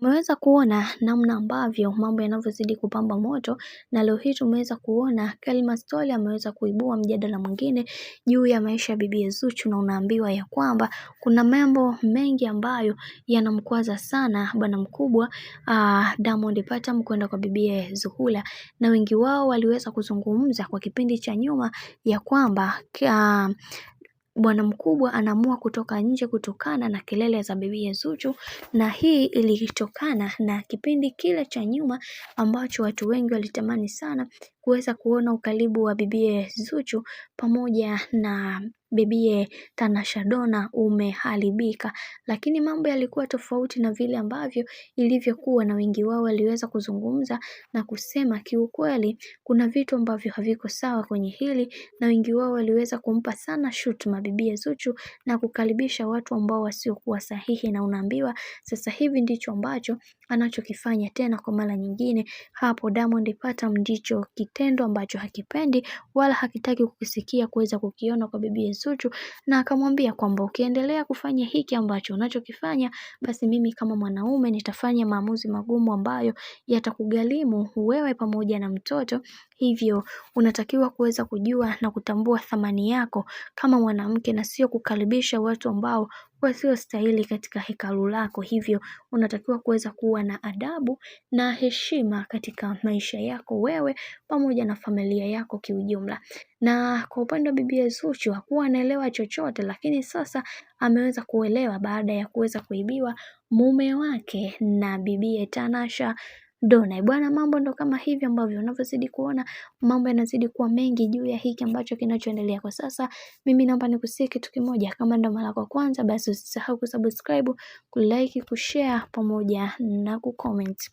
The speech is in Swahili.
Umeweza kuona namna ambavyo mambo yanavyozidi kupamba moto, na leo hii tumeweza kuona Kelma Story ameweza kuibua mjadala mwingine juu ya maisha ya bibiye Zuchu, na unaambiwa ya kwamba kuna mambo mengi ambayo yanamkwaza sana bwana mkubwa Diamond Platnumz kwenda kwa bibiye Zuhura, na wengi wao waliweza kuzungumza kwa kipindi cha nyuma ya kwamba bwana mkubwa anaamua kutoka nje kutokana na kelele za bibiye Zuchu, na hii ilitokana na kipindi kile cha nyuma ambacho watu wengi walitamani sana kuweza kuona ukaribu wa bibiye Zuchu pamoja na bibiye Tanasha Donna umeharibika, lakini mambo yalikuwa tofauti na vile ambavyo ilivyokuwa, na wengi wao waliweza kuzungumza na kusema kiukweli kuna vitu ambavyo haviko sawa kwenye hili, na wengi wao waliweza kumpa sana shutuma bibiye Zuchu na kukaribisha watu ambao wasiokuwa sahihi, na unaambiwa sasa hivi ndicho ambacho anachokifanya tena kwa mara nyingine. Hapo Diamond Platnumz ndicho kitendo ambacho hakipendi wala hakitaki kukisikia kuweza kukiona kwa bibiye Zuchu, na akamwambia kwamba ukiendelea kufanya hiki ambacho unachokifanya, basi mimi kama mwanaume nitafanya maamuzi magumu ambayo yatakugharimu wewe pamoja na mtoto. Hivyo unatakiwa kuweza kujua na kutambua thamani yako kama mwanamke, na sio kukaribisha watu ambao wasiostahili katika hekalu lako. Hivyo unatakiwa kuweza kuwa na adabu na heshima katika maisha yako wewe pamoja na familia yako kiujumla. Na kwa upande wa bibiye Zuchu hakuwa anaelewa chochote, lakini sasa ameweza kuelewa baada ya kuweza kuibiwa mume wake na bibiye Tanasha Donna. Bwana, mambo ndo kama hivi ambavyo unavyozidi kuona mambo yanazidi kuwa mengi juu ya hiki ambacho kinachoendelea kwa sasa. Mimi naomba nikusihi kitu kimoja, kama ndo mara yako ya kwanza, basi usisahau kusubscribe, kulike, kushare pamoja na kucomment.